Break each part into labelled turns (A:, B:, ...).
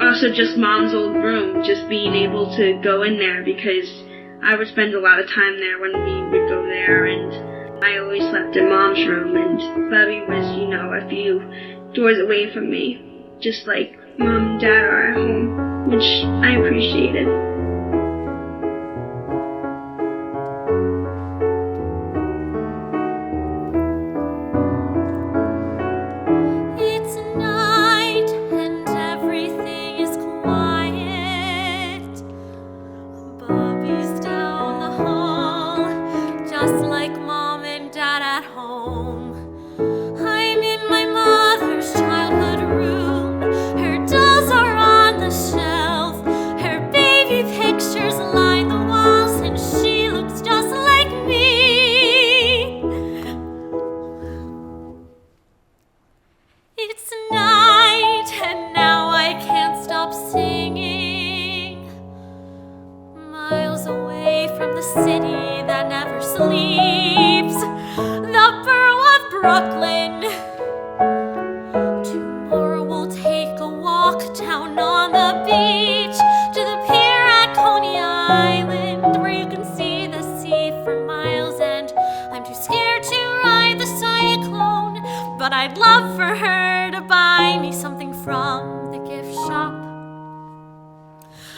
A: Also just Mom's old room, just being able to go in there, because I would spend a lot of time there when we would go there, and I always slept in Mom's room, and Bubbe was, a few doors away from me, just like Mom and Dad are at home, which I appreciated.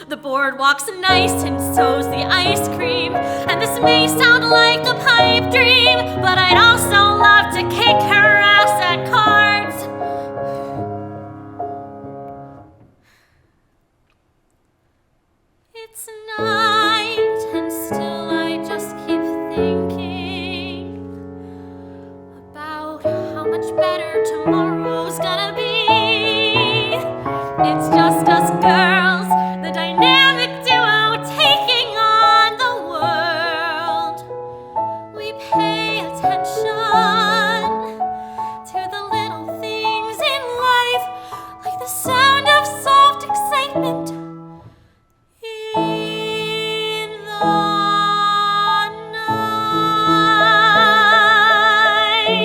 B: The boardwalk's nice and so's the ice cream. And this may sound like a pipe dream, but I'd also love to kick her ass at cards. It's night and still I just keep thinking about how much better tomorrow's gonna be. It's just us girls, the dynamic duo taking on the world. We pay attention to the little things in life, like the sound of soft excitement in the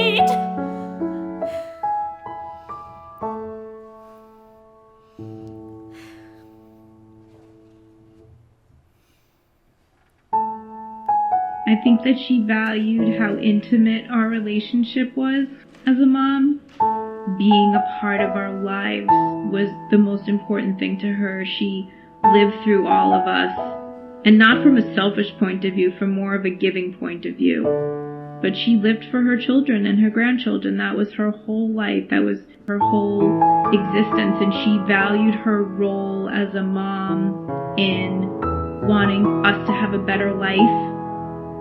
B: night.
C: I think that she valued how intimate our relationship was as a mom. Being a part of our lives was the most important thing to her. She lived through all of us, and not from a selfish point of view, from more of a giving point of view. But she lived for her children and her grandchildren. That was her whole life. That was her whole existence, and she valued her role as a mom in wanting us to have a better life,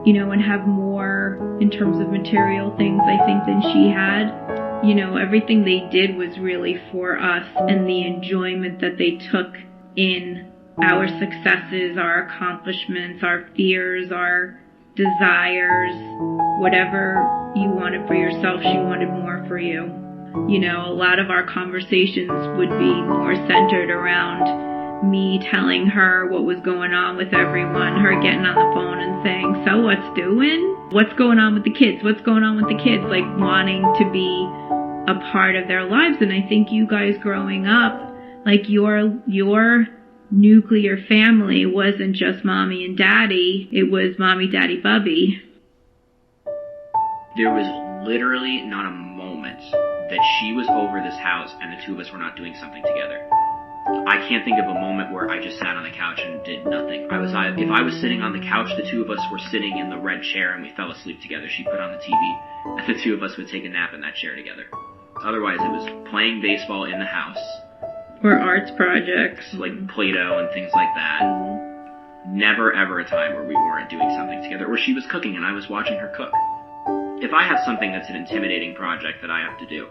C: and have more in terms of material things, I think, than she had. Everything they did was really for us, and the enjoyment that they took in our successes, our accomplishments, our fears, our desires, whatever you wanted for yourself, she wanted more for you. A lot of our conversations would be more centered around me telling her what was going on with everyone, her getting on the phone and saying, so what's doing? What's going on with the kids? What's going on with the kids? Like wanting to be a part of their lives. And I think you guys growing up, like your nuclear family wasn't just mommy and daddy, it was mommy, daddy, Bubbe.
D: There was literally not a moment that she was over this house and the two of us were not doing something together. I can't think of a moment where I just sat on the couch and did nothing. If I was sitting on the couch, the two of us were sitting in the red chair and we fell asleep together. She put on the TV and the two of us would take a nap in that chair together. Otherwise, it was playing baseball in the house.
C: Or arts projects.
D: Like Play-Doh and things like that. Never ever a time where we weren't doing something together. Or she was cooking and I was watching her cook. If I have something that's an intimidating project that I have to do,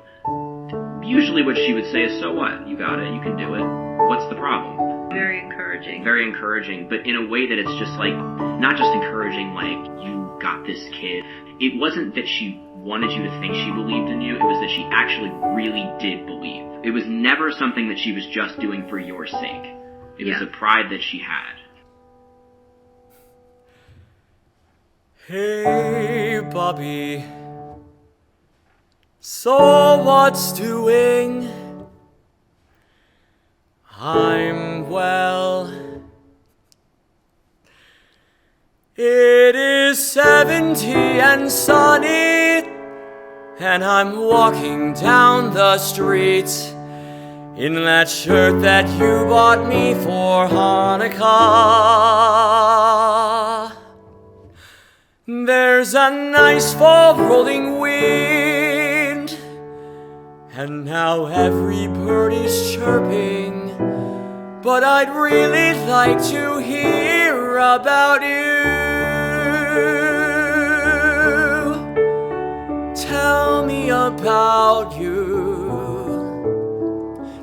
D: usually what she would say is, so what? You got it. You can do it. What's the problem?
A: Very encouraging.
D: Very encouraging, but in a way that it's just like, not just encouraging like, you got this kid. It wasn't that she wanted you to think she believed in you. It was that she actually really did believe. It was never something that she was just doing for your sake. It was a pride that she had.
E: Hey, Bubbe. So what's doing? I'm well. It is 70 and sunny, and I'm walking down the street in that shirt that you bought me for Hanukkah. There's a nice fall rolling wind, and now every bird is chirping. But I'd really like to hear about you. Tell me about you.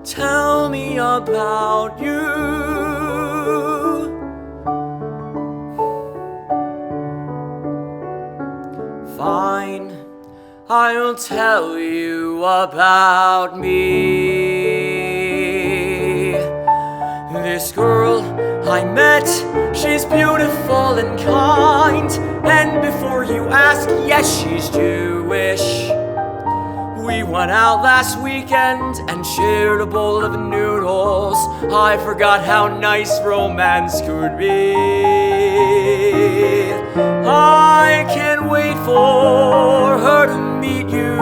E: Tell me about you. Fine, I'll tell you about me. This girl I met, she's beautiful and kind. And before you ask, yes, she's Jewish. We went out last weekend and shared a bowl of noodles. I forgot how nice romance could be. I can't wait for her to meet you.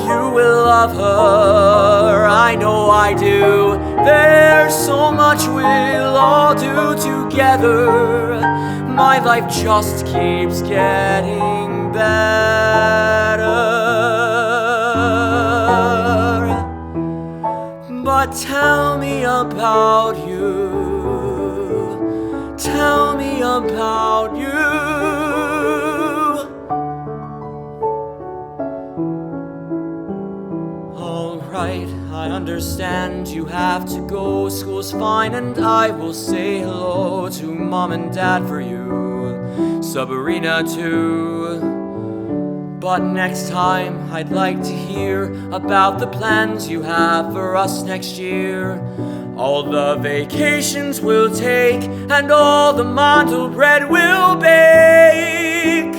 E: You will love her, I know I do. There's so much we'll all do together. My life just keeps getting better. But tell me about you. Tell me about you. Alright, I understand you have to go. School's fine and I will say hello to Mom and Dad for you. Sabrina too. But next time I'd like to hear about the plans you have for us next year. All the vacations we'll take and all the mantel bread we'll bake.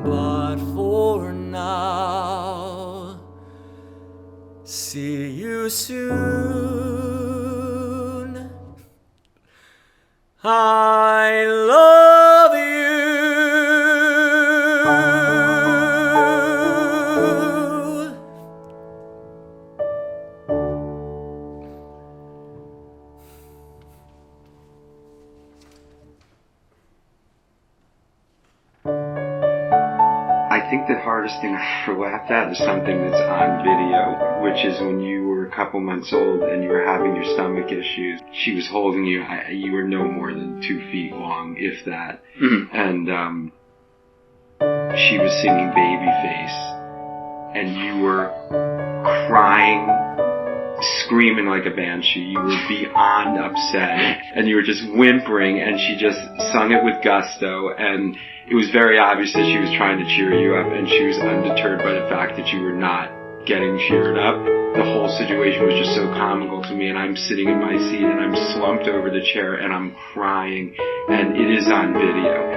E: But for now, see you soon. I love you.
F: I think the hardest thing I ever laughed at is something that's on video, which is when you were a couple months old and you were having your stomach issues. She was holding you. You were no more than 2 feet long, if that.
D: Mm-hmm.
F: And she was singing Babyface, and you were crying, screaming like a banshee. You were beyond upset, and you were just whimpering, and she just sung it with gusto, and it was very obvious that she was trying to cheer you up, and she was undeterred by the fact that you were not getting cheered up. The whole situation was just so comical to me, and I'm sitting in my seat, and I'm slumped over the chair, and I'm crying, and it is on video.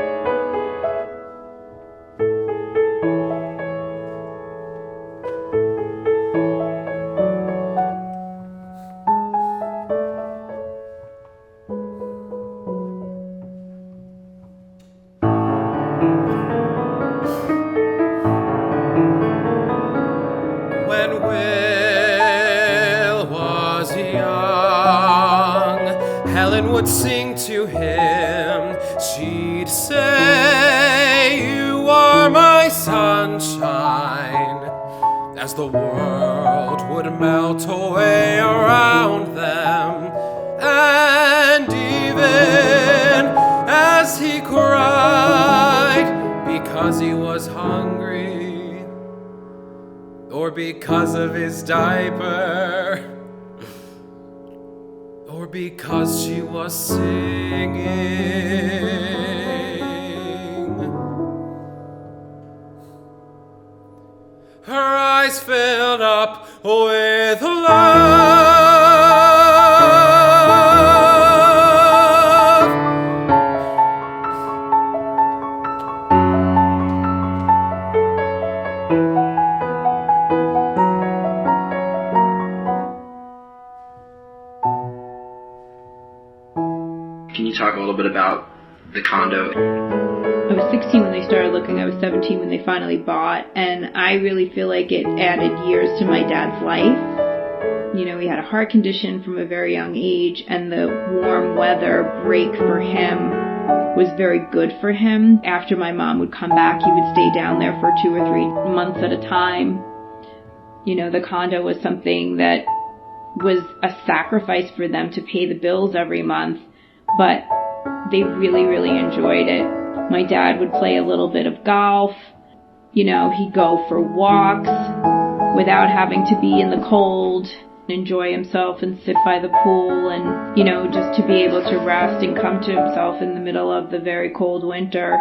G: would sing to him. She'd say, "You are my sunshine," as the world would melt away around them. And even as he cried because he was hungry, or because of his diaper, or because she was singing, her eyes filled up with love.
D: Can you talk a little bit about the condo?
C: I was 16 when they started looking. I was 17 when they finally bought. And I really feel like it added years to my dad's life. You know, he had a heart condition from a very young age, and the warm weather break for him was very good for him. After my mom would come back, he would stay down there for 2 or 3 months at a time. You know, the condo was something that was a sacrifice for them to pay the bills every month, but they really, really enjoyed it. My dad would play a little bit of golf. You know, he'd go for walks without having to be in the cold, enjoy himself and sit by the pool, and, you know, just to be able to rest and come to himself in the middle of the very cold winter,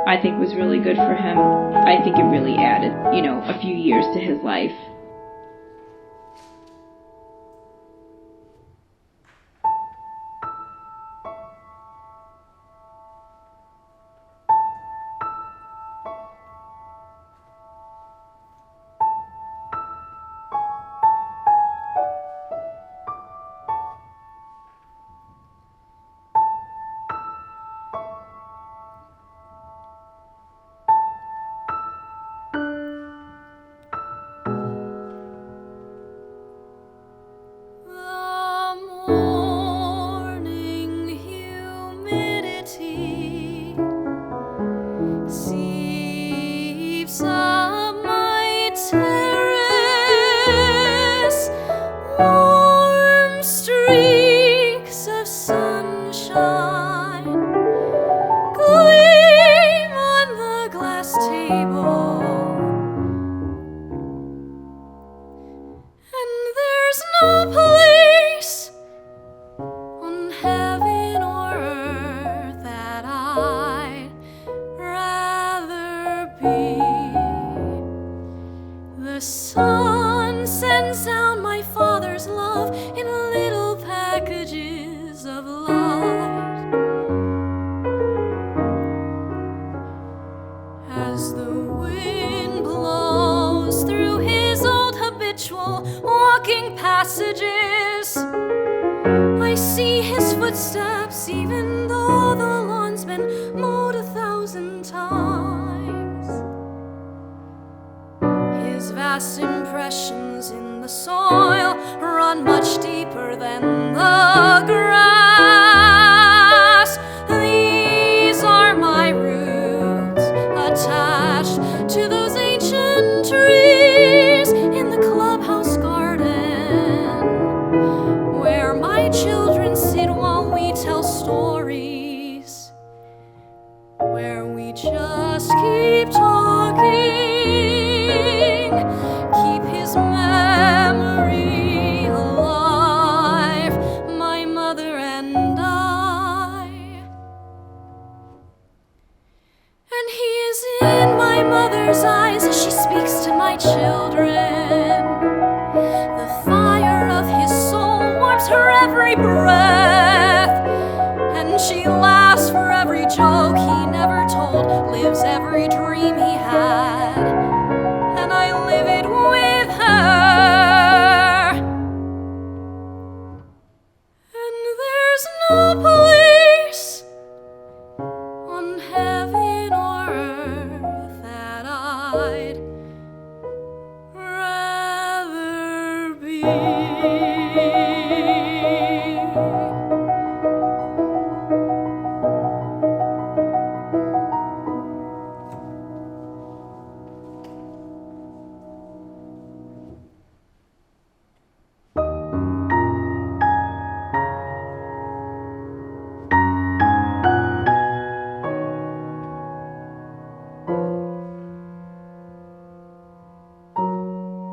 C: I think was really good for him. I think it really added, you know, a few years to his life.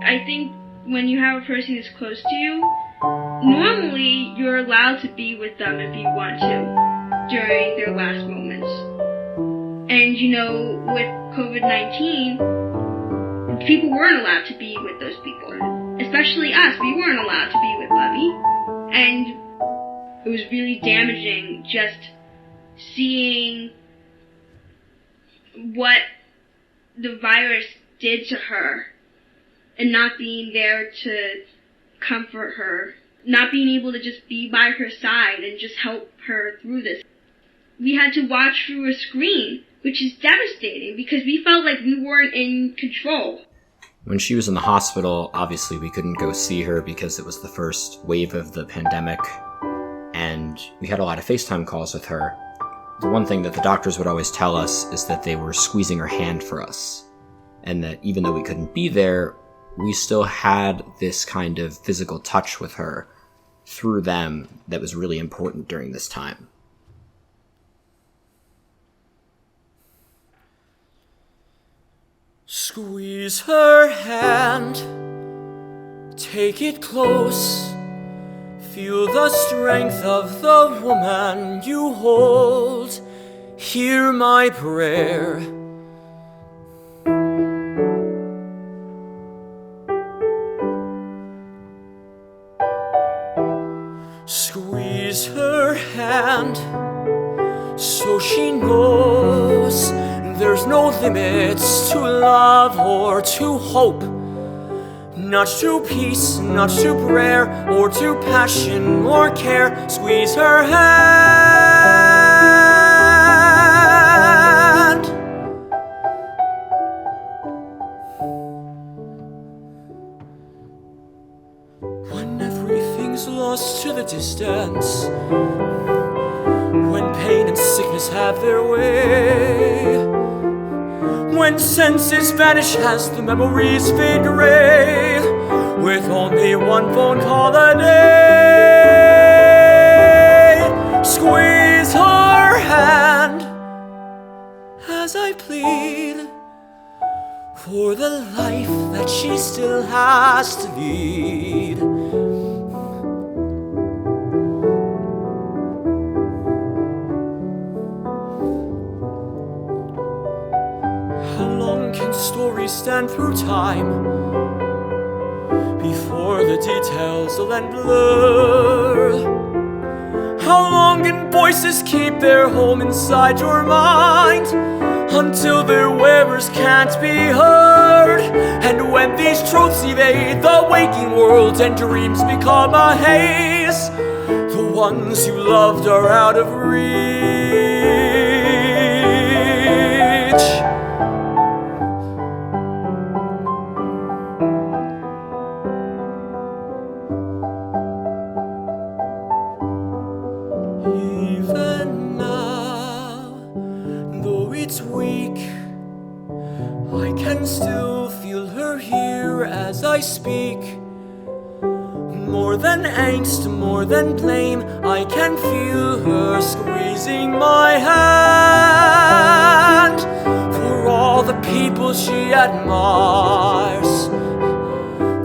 A: I think when you have a person who's close to you, normally you're allowed to be with them if you want to during their last moments. And with COVID-19, people weren't allowed to be with those people. Especially us, we weren't allowed to be with Bubbe. And it was really damaging just seeing what the virus did to her and not being there to comfort her, not being able to just be by her side and just help her through this. We had to watch through a screen, which is devastating because we felt like we weren't in control.
H: When she was in the hospital, obviously we couldn't go see her because it was the first wave of the pandemic, and we had a lot of FaceTime calls with her. The one thing that the doctors would always tell us is that they were squeezing her hand for us, and that even though we couldn't be there, we still had this kind of physical touch with her through them that was really important during this time.
E: Squeeze her hand, take it close, feel the strength of the woman you hold, hear my prayer. Squeeze her hand, so she knows there's no limits to love or to hope, not to peace, not to prayer, or to passion or care. Squeeze her hand. When everything's lost to the distance, when pain and sickness have their way, when senses vanish as the memories fade gray, with only one phone call a day, squeeze her hand as I plead for the life that she still has to lead. Stories stand through time before the details will end blur. How long can voices keep their home inside your mind until their wearers can't be heard? And when these truths evade the waking world and dreams become a haze, the ones you loved are out of reach. It's weak, I can still feel her here as I speak. More than angst, more than blame, I can feel her squeezing my hand. For all the people she admires,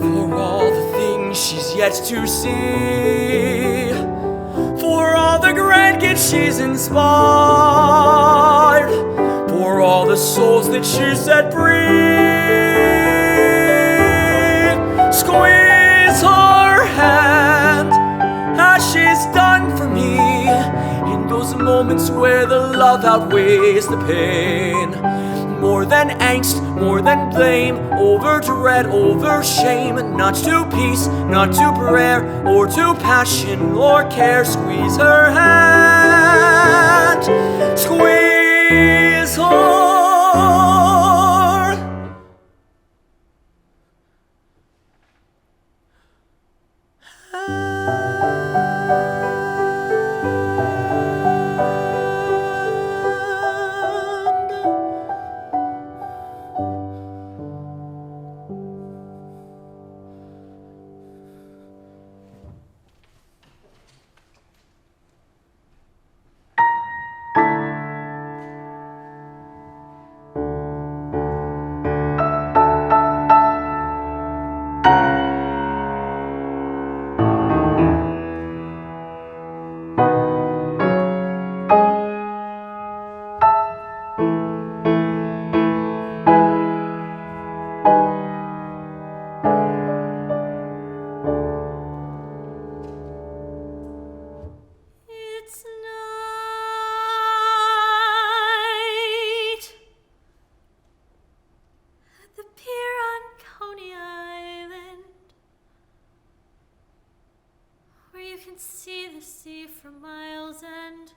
E: for all the things she's yet to see, for all the grandkids she's inspired, for all the souls that she set free. Squeeze her hand as she's done for me in those moments where the love outweighs the pain. More than angst, more than blame, over dread, over shame, not to peace, not to prayer, or to passion or care. Squeeze her hand, squeeze her.
B: can see the sea for miles and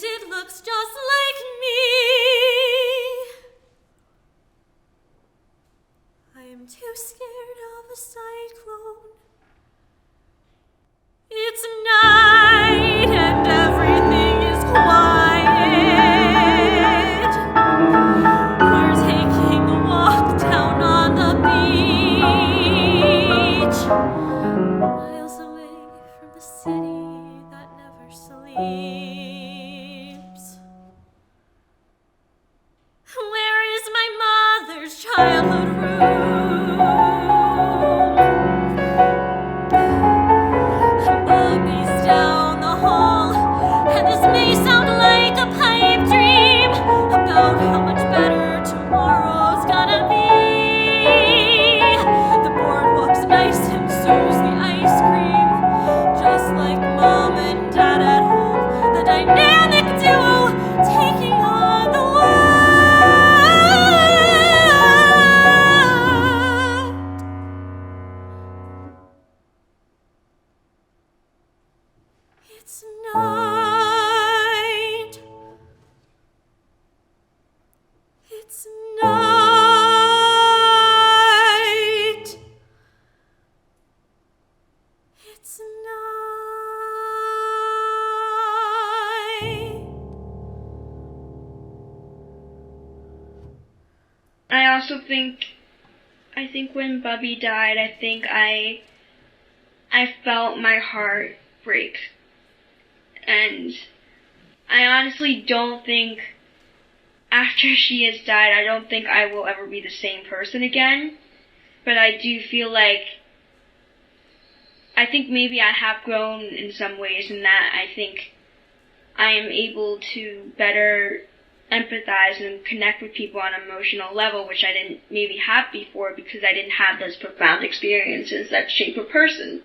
B: it looks just like me. I am too scared of a cyclone. It's night and everything is quiet. We're taking a walk down on the beach, miles away from the city that never sleeps. Where is my mother's childhood room? Bubbe's down the hall, and this may sound like a pipe dream about how much better tomorrow's gonna be. The boardwalk's nice and so's the ice cream, just like Mom and Dad at home, the dynamic duo taking on the world. It's night. It's night. It's night.
A: I also think when Bubbe died, I think I felt my heart break. And I honestly don't think, after she has died, I don't think I will ever be the same person again. But I do feel like, I think maybe I have grown in some ways in that I think I am able to better empathize and connect with people on an emotional level, which I didn't maybe have before because I didn't have those profound experiences that shape a person.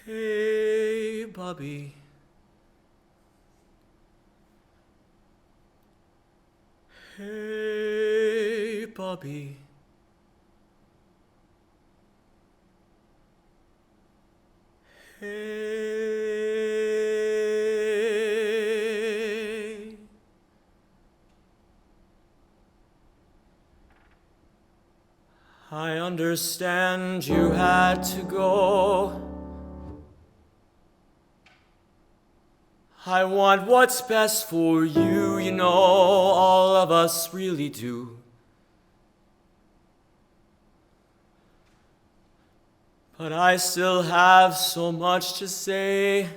E: Hey, Bubbe. Hey, Bubbe. Hey. I understand you had to go. I want what's best for you, you know, all of us really do. But I still have so much to say.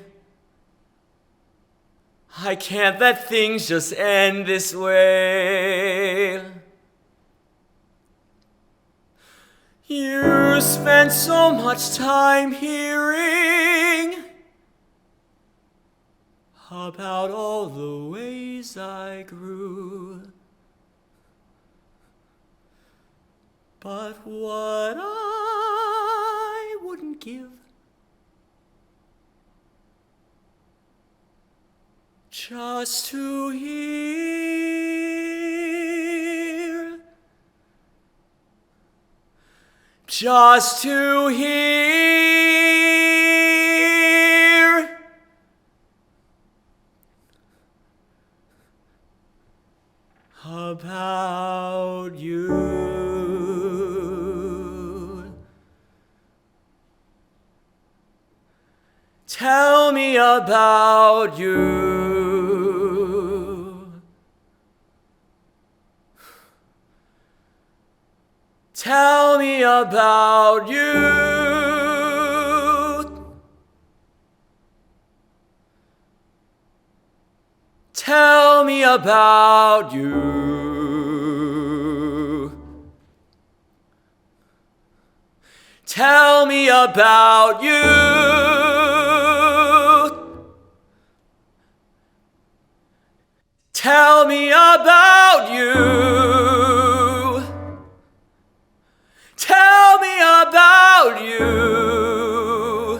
E: I can't let things just end this way. You spent so much time hearing about all the ways I grew. But what I wouldn't give just to hear, just to hear about you. Tell me about you. Tell me about you. Tell me about you. Tell me about you. Tell me about you. Tell me about you.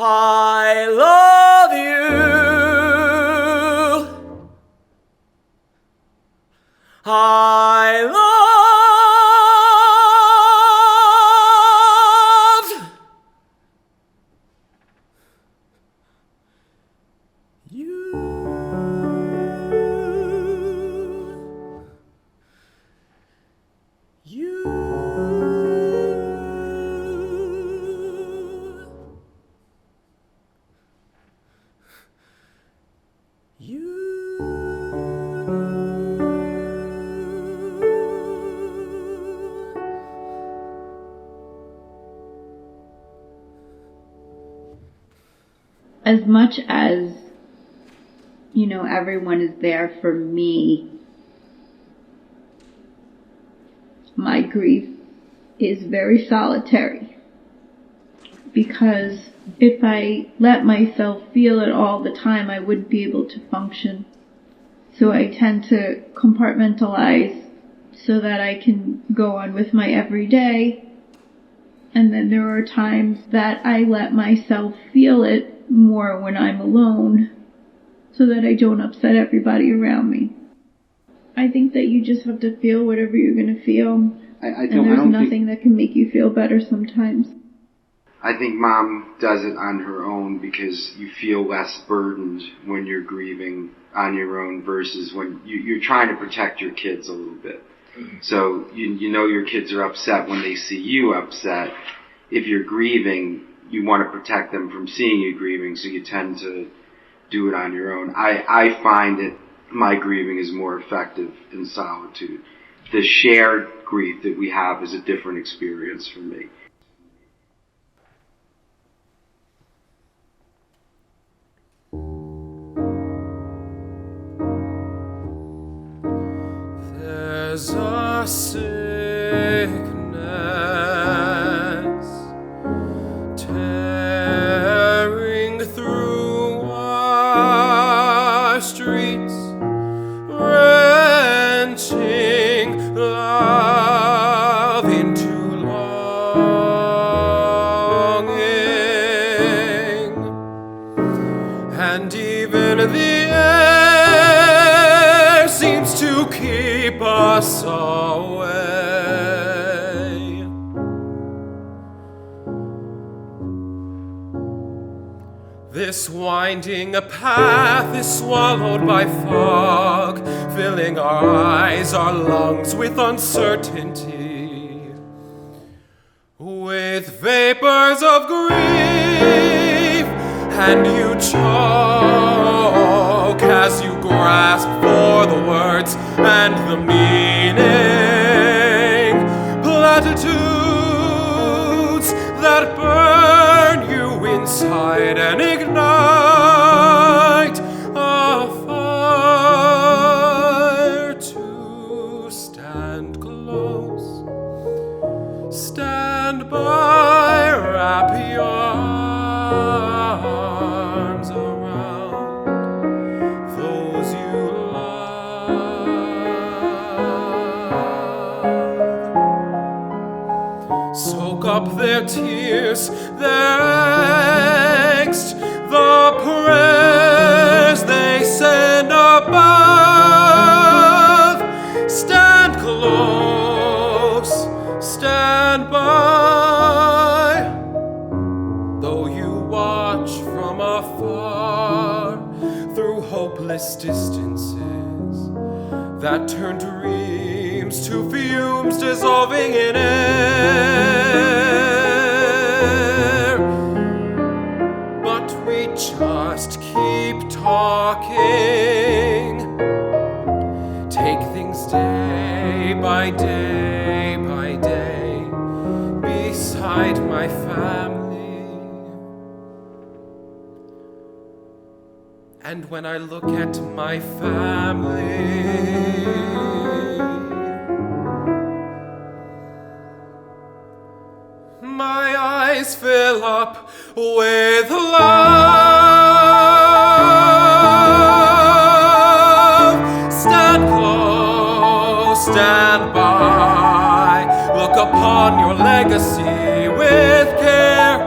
E: I love you. I love you. You.
C: As much as, everyone is there for me, my grief is very solitary. Because if I let myself feel it all the time, I wouldn't be able to function. So I tend to compartmentalize so that I can go on with my everyday. And then there are times that I let myself feel it more when I'm alone so that I don't upset everybody around me. I think that you just have to feel whatever you're going to feel. And there's nothing that can make you feel better sometimes.
F: I think Mom does it on her own because you feel less burdened when you're grieving on your own versus when you're trying to protect your kids a little bit. So you know your kids are upset when they see you upset. If you're grieving, you want to protect them from seeing you grieving, so you tend to do it on your own. I find that my grieving is more effective in solitude. The shared grief that we have is a different experience for me.
G: There's a sickness tearing through our streets, wrenching love into longing, and even the air seems to keep us away. This winding path is swallowed by fog, filling our eyes, our lungs with uncertainty, with vapors of grief, and you choke as you grasp for the words and the meaning, platitudes that burn you inside and ignite a fire to stand close, stand by, wrap your arms around those you love. Soak up their tears, their angst, the prayers they send above. Stand close, stand by, though you watch from afar through hopeless distances that turn dreams to fumes dissolving in air. But we just keep talking, take things day by day by day, beside my family. And when I look at my family, my eyes fill up with love. Stand close, stand by, look upon your legacy with care.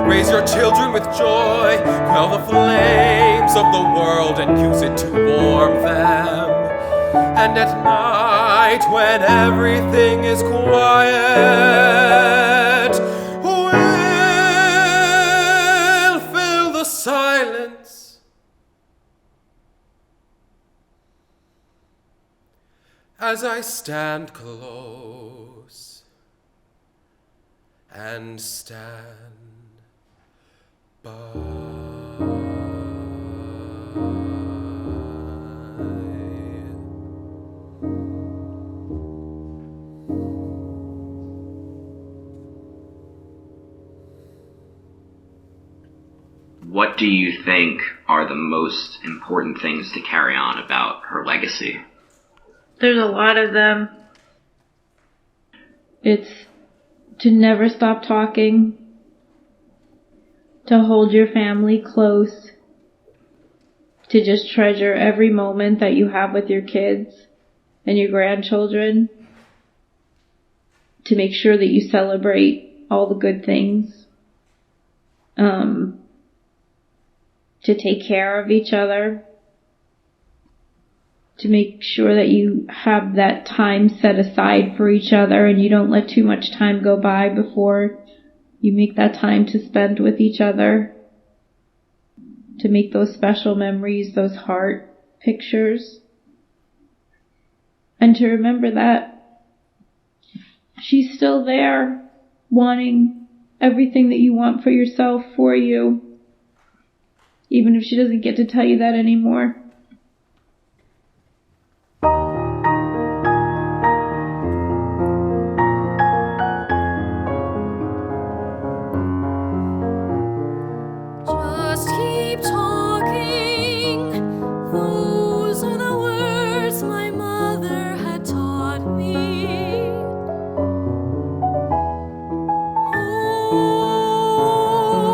G: Raise your children children with joy, quell the flames of the world and use it to warm them. And at night, when everything is quiet, will fill the silence as I stand close and stand by.
D: What do you think are the most important things to carry on about her legacy?
C: There's a lot of them. It's to never stop talking, to hold your family close, to just treasure every moment that you have with your kids and your grandchildren, to make sure that you celebrate all the good things, to take care of each other, to make sure that you have that time set aside for each other and you don't let too much time go by before you make that time to spend with each other, to make those special memories, those heart pictures, and to remember that she's still there, wanting everything that you want for yourself for you, even if she doesn't get to tell you that anymore.
B: Just keep talking. Those are the words my mother had taught me.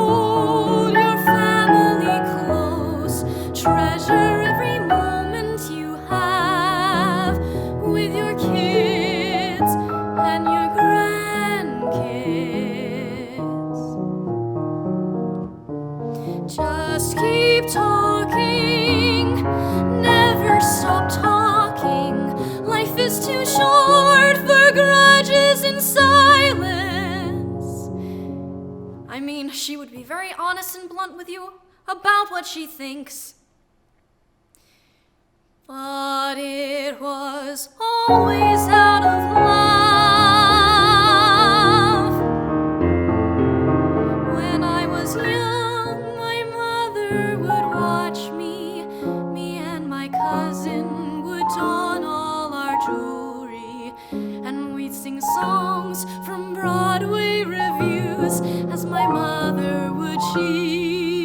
B: Hold your family close. Treasure every moment you have with your kids and your grandkids. Just keep talking, never stop talking. Life is too short for grudges and silence. I mean, she would be very honest and blunt with you about what she thinks. But it was always out of love. When I was young, my mother would watch me. Me and my cousin would don all our jewelry, and we'd sing songs from Broadway reviews as my mother would cheer.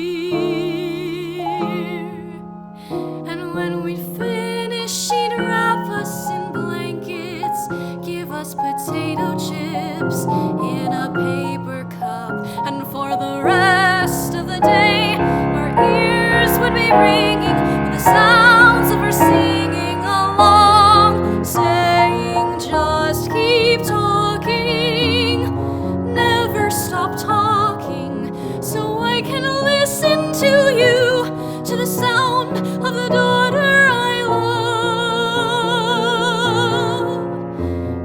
B: And when we'd finish, she'd wrap us in blankets, give us potato chips in a paper cup, and for the rest of the day, our ears would be ringing with the sounds of her singing along, saying, just keep talking, never stop talking, so I can listen to you, to the sound of the daughter I love.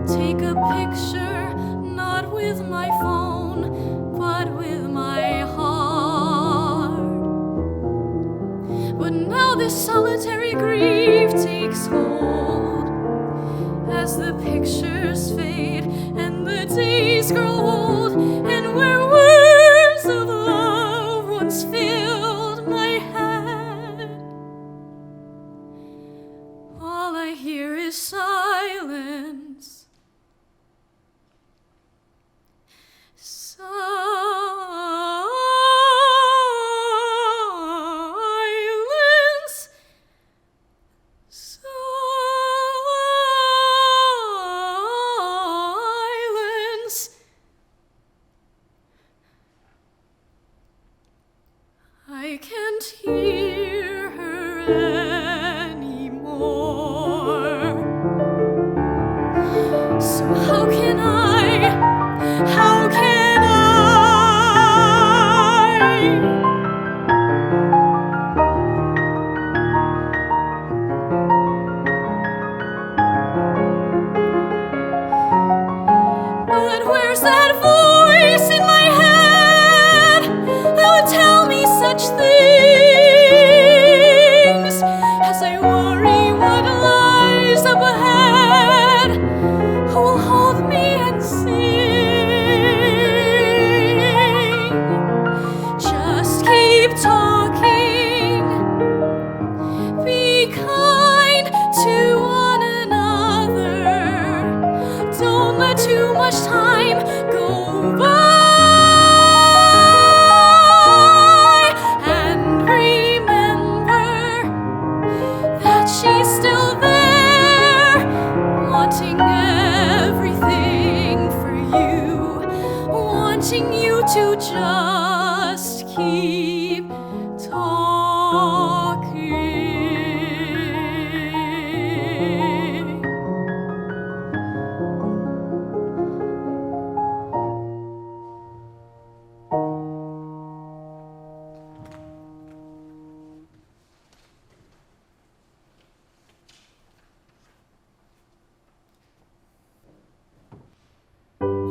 B: Take a picture, not with my phone, but with my heart. But now this solitary grief takes hold as the pictures fade and the days grow old, and where words of love once filled my head, all I hear is silence. Silence. Silence. I can't hear her anymore. So how can I talking. Be kind to one another. Don't let too much time go by. And remember that she's still there, wanting everything for you, wanting you to just keep talking.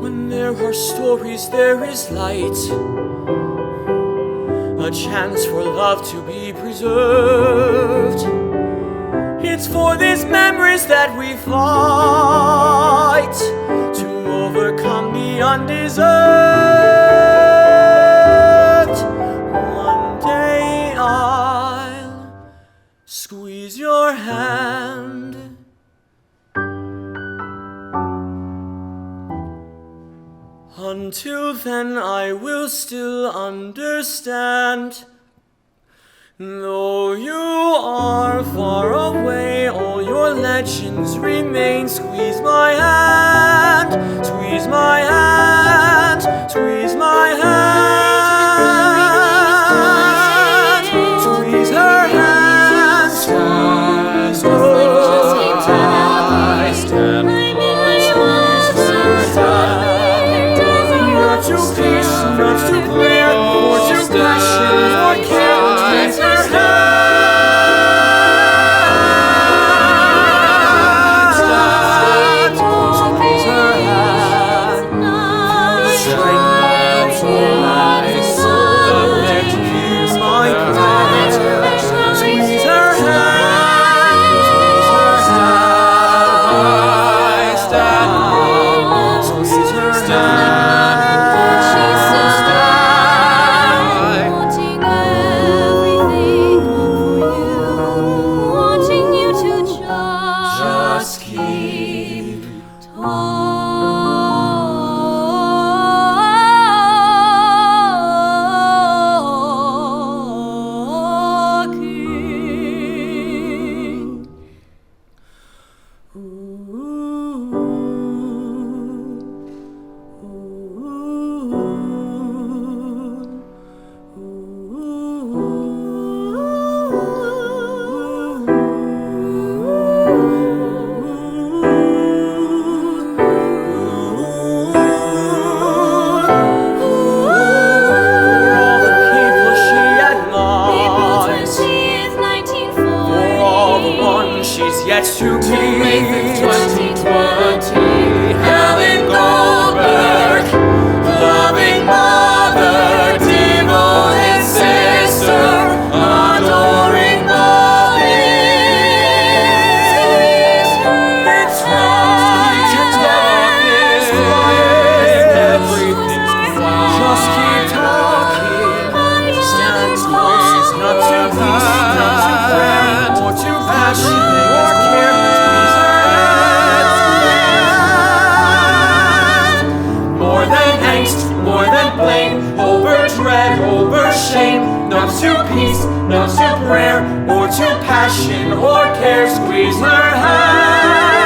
E: When there are stories, there is light, a chance for love to be preserved. It's for these memories that we fight, to overcome the undeserved. One day I'll squeeze your hand. Until then I will still understand. Though you are far away, all your legends remain. Squeeze my hand, squeeze my hand, squeeze my hand. Squeeze her hand, squeeze her hand. Stand not to peace, not to prayer, or to passion, or care. Squeeze her hand, squeeze her hand. Strike my eyes, the victory is my prayer. Squeeze her hand, squeeze her hand. Squeeze her hand.
G: Not to prayer, or to passion, or care. Squeeze her hand.